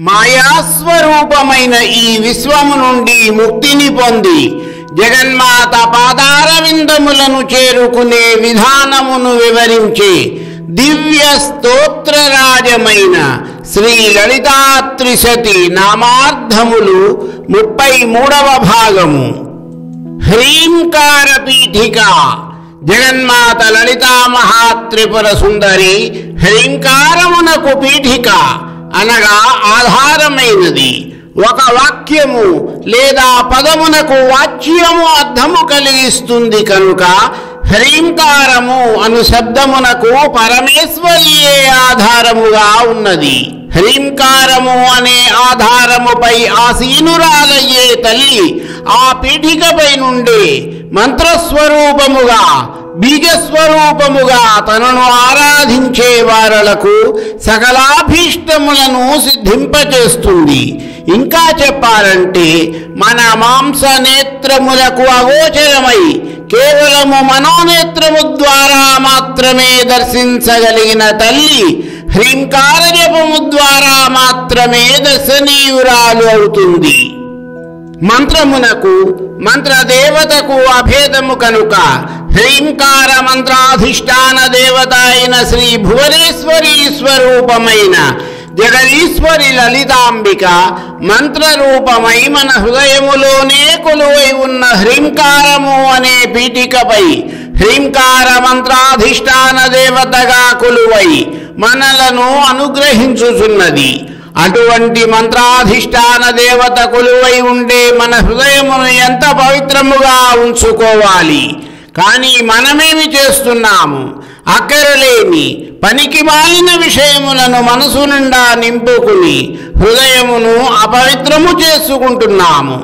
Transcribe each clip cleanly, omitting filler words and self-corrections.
మాయాస్వరూపమైన ఈ విశ్వము నుండి ముక్తిని పొంది జగన్మాత పాదారవిందములను చేరుకునే విధానమును వివరించే దివ్య స్తోత్రరాజమైన శ్రీ లలితా త్రిశతి నామార్థములు 33వ భాగము. హ్రీంకార పీఠిక. జగన్మాత లలితా మహాత్రిపుర సుందరి హ్రీంకారమునకు పీఠిక అనగా ఆధారమైనది. ఒక వాక్యము లేదా పదమునకు వాచ్యము అర్థము కలిగిస్తుంది కనుక హ్రీంకారము అను శబ్దమునకు పరమేశ్వరియే ఆధారముగా ఉన్నది. హ్రీంకారము అనే ఆధారముపై ఆసీనురాలయ్యే తల్లి ఆ పీఠికపై నుండి మంత్రస్వరూపముగా బీజస్వరూపముగా తనను ఆరాధించే వారలకు సకలాభీష్టములను సిద్ధింపచేస్తుంది. ఇంకా చెప్పాలంటే మన మాంస నేత్రములకు అగోచరమై కేవలము మనోనేత్రము ద్వారా మాత్రమే దర్శించగలిగిన తల్లి హ్రీంకార జపము ద్వారా మాత్రమే దర్శనీయురాలు అవుతుంది. మంత్రమునకు మంత్రదేవతకు అభేదము కనుక హ్రీంకార మంత్రాధిష్టాన దేవత అయిన శ్రీ భువనేశ్వరీ స్వరూపమైన జగదీశ్వరి లలితాంబిక మంత్రరూపమై మన హృదయములోనే కొలువై ఉన్న హ్రీంకారము అనే పీఠికపై హ్రీంకార మంత్రాధిష్టాన దేవతగా కొలువై మనలను అనుగ్రహించుచున్నది. అటువంటి మంత్రాధిష్టాన దేవత కొలువై ఉండే మన హృదయమును ఎంత పవిత్రముగా ఉంచుకోవాలి. కానీ మనమేమి చేస్తున్నాము? అక్కరలేని పనికి మాలిన విషయములను మనసు నిండా నింపుకుని హృదయమును అపవిత్రము చేసుకుంటున్నాము.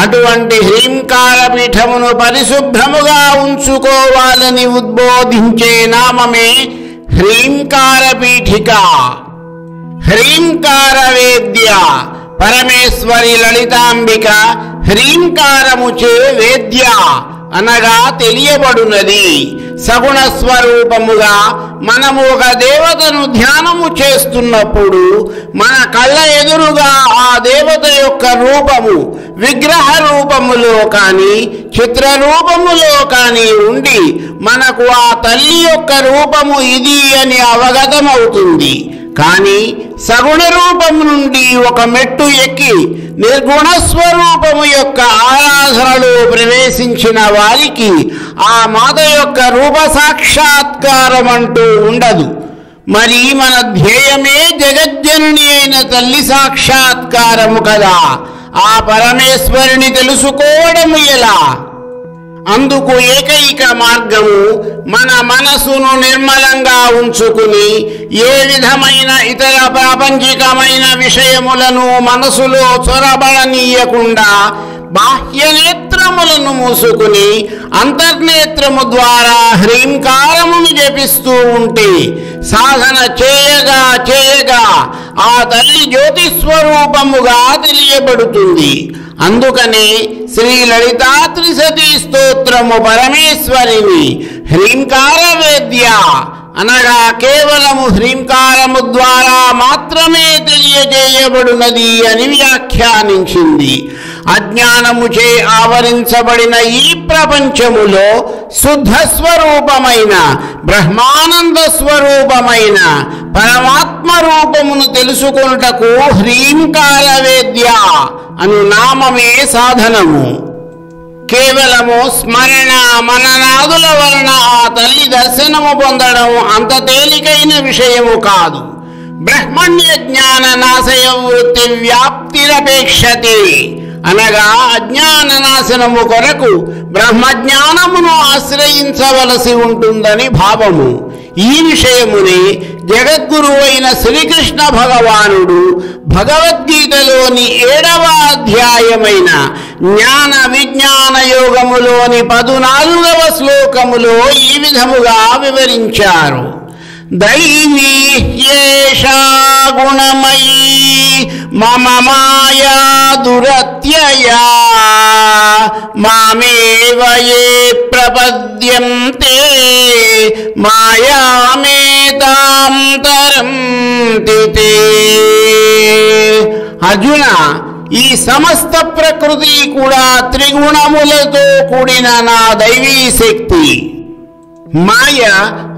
అటువంటి హ్రీంకార పీఠమును పరిశుభ్రముగా ఉంచుకోవాలని ఉద్బోధించే నామమే హ్రీంకార పీఠిక. హ్రీంకార వేద్య. పరమేశ్వరి లలితాంబిక హ్రీంకారముచే వేద్య అనగా తెలియబడునది. సగుణ స్వరూపముగా మనము ఒక దేవతను ధ్యానము చేస్తున్నప్పుడు మన కళ్ళ ఎదురుగా ఆ దేవత యొక్క రూపము విగ్రహ రూపములో కానీ చిత్రరూపములో కానీ ఉండి మనకు ఆ తల్లి యొక్క రూపము ఇది అని అవగతమవుతుంది. కానీ సగుణ రూపము నుండి ఒక మెట్టు ఎక్కి నిర్గుణ స్వరూపము యొక్క ఆరాధనలో ప్రవేశించిన వారికి ఆ మాత యొక్క రూప సాక్షాత్కారం అంటూ ఉండదు. మరి మన ధ్యేయమే జగజ్జనని అయిన తల్లి సాక్షాత్కారము కదా. ఆ పరమేశ్వరిని తెలుసుకోవడము ఎలా? అందుకు ఏకైక మార్గము మన మనసును నిర్మలంగా ఉంచుకుని ఏ విధమైన ఇతర ప్రాపంచికమైన విషయములను మనసులో చొరబడనీయకుండా బాహ్య నేత్రములను మూసుకుని అంతర్నేత్రము ద్వారా హ్రీంకారమును జపిస్తూ ఉంటే సాధన చేయగా చేయగా ఆ తల్లి జ్యోతిస్వరూపముగా తెలియబడుతుంది. అందుకనే శ్రీ లలితా త్రిశతి స్తోత్రము పరమేశ్వరిని హ్రీంకార వేద్య అనగా కేవలము హ్రీంకారము ద్వారా మాత్రమే తెలియజేయబడినది అని వ్యాఖ్యానించింది. అజ్ఞానముచే ఆవరించబడిన ఈ ప్రపంచములో శుద్ధ స్వరూపమైన బ్రహ్మానంద స్వరూపమైన పరమాత్మ రూపమును తెలుసుకొనుటకు హ్రీంకార వేద్య అను నామమే సాధనము. కేవలము స్మరణ మననాదుల వలన ఆ తల్లి దర్శనము పొందడం అంత తేలికైన విషయము కాదు. బ్రహ్మణ్య జ్ఞాన నాశయ వృత్తి వ్యాప్తిరపేక్షతే అనగా అజ్ఞాన నాశనము కొరకు బ్రహ్మజ్ఞానమును ఆశ్రయించవలసి ఉంటుందని భావము. ఈ విషయముని జగద్గురువైన శ్రీకృష్ణ భగవానుడు భగవద్గీతలోని 7వ అధ్యాయమైన జ్ఞాన విజ్ఞాన యోగములోని 14వ శ్లోకములో ఈ విధముగా వివరించారు. దైవీ హ్యేషా గుణమయీ మమ మాయా దురత్యయా మామేవ యే ప్రపద్యంతే మాయామేతాం తరంతి తే. అర్జున, ఈ సమస్త ప్రకృతి కూడా త్రిగుణములతో కూడిన నా దైవీ శక్తి. మాయ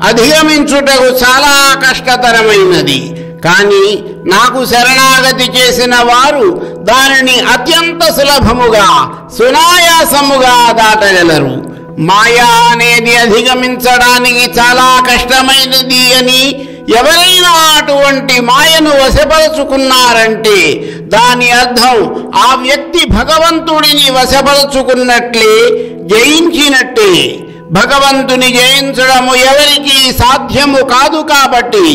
అధిగమించుటకు చాలా కష్టతరమైనది. కానీ నాకు శరణాగతి చేసిన వారు దానిని అత్యంత సులభముగా సునాయాసముగా దాటగలరు. మాయా అనేది అధిగమించడానికి చాలా కష్టమైనది అని ఎవరైనా అటువంటి మాయను వశపరుచుకున్నారంటే దాని అర్థం ఆ వ్యక్తి భగవంతుడిని వశపరుచుకున్నట్లే, జయించినట్టే. భగవంతుని జయించడము ఎవరికి సాధ్యము కాదు. కాబట్టి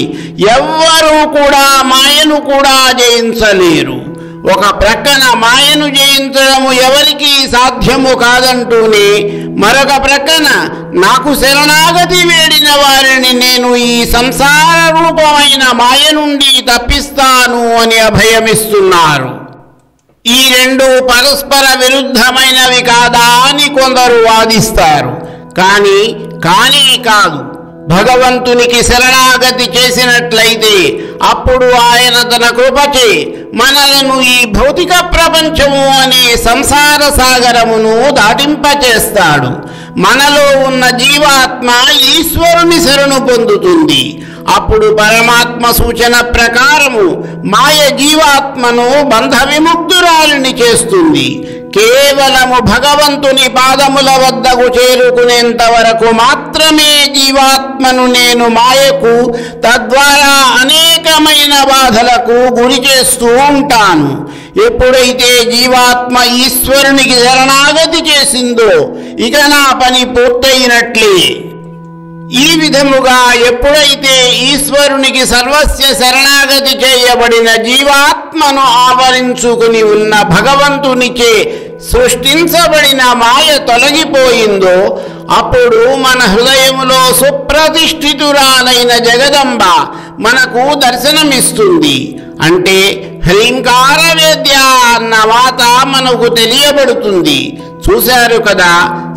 ఎవ్వరూ కూడా మాయను కూడా జయించలేరు. ఒక ప్రక్కన మాయను జయించడము ఎవరికి సాధ్యము కాదంటూనే మరొక ప్రక్కన నాకు శరణాగతి వేడిన వారిని నేను ఈ సంసార రూపమైన మాయ నుండి తప్పిస్తాను అని అభయమిస్తున్నారు. ఈ రెండు పరస్పర విరుద్ధమైనవి కాదా అని కొందరు వాదిస్తారు. కానీ కాదు. భగవంతునికి శరణాగతి చేసినట్లయితే అప్పుడు ఆయన తన కృపచే మనలను ఈ భౌతిక ప్రపంచము అనే సంసార సాగరమును దాటింపచేస్తాడు. మనలో ఉన్న జీవాత్మ ఈశ్వరుని శరణు పొందుతుంది. అప్పుడు పరమాత్మ సూచన ప్రకారము మాయ జీవాత్మను బంధ విముక్తురాలిని చేస్తుంది. కేవలము భగవంతుని పాదముల వద్దకు చేరుకునేంత వరకు మాత్రమే జీవాత్మను నేను మాయకు, తద్వారా అనేకమైన బాధలకు గురి చేస్తూ ఉంటాను. ఎప్పుడైతే జీవాత్మ ఈశ్వరునికి శరణాగతి చేసిందో ఇక నా పని పూర్తయినట్లే. ఈ విధముగా ఎప్పుడైతే ఈశ్వరునికి సర్వస్య శరణాగతి చేయబడిన జీవాత్మను ఆవరించుకుని ఉన్న భగవంతునిచే సృష్టించబడిన మాయ తొలగిపోయిందో అప్పుడు మన హృదయములో సుప్రతిష్ఠితురాలైన జగదంబ మనకు దర్శనమిస్తుంది. అంటే హ్రీంకార వేద్య అన్న మాట మనకు తెలియబడుతుంది. చూశారు కదా,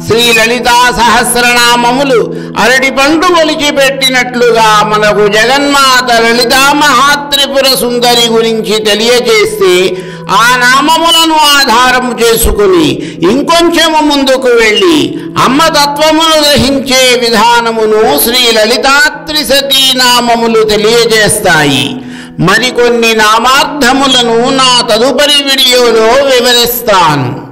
శ్రీ లలితా సహస్రనామములు అరటి పండు ఒలిచిపెట్టినట్లుగా మనకు జగన్మాత లలితా మహాత్రిపుర సుందరి గురించి తెలియజేస్తే ఆ నామములను ఆధారము చేసుకుని ఇంకొంచెము ముందుకు వెళ్ళి అమ్మ తత్వమును గ్రహించే విధానమును శ్రీ లలితాత్రిశతీ నామములు తెలియజేస్తాయి. మరికొన్ని నామార్థములను నా తదుపరి వీడియోలో వివరిస్తాను.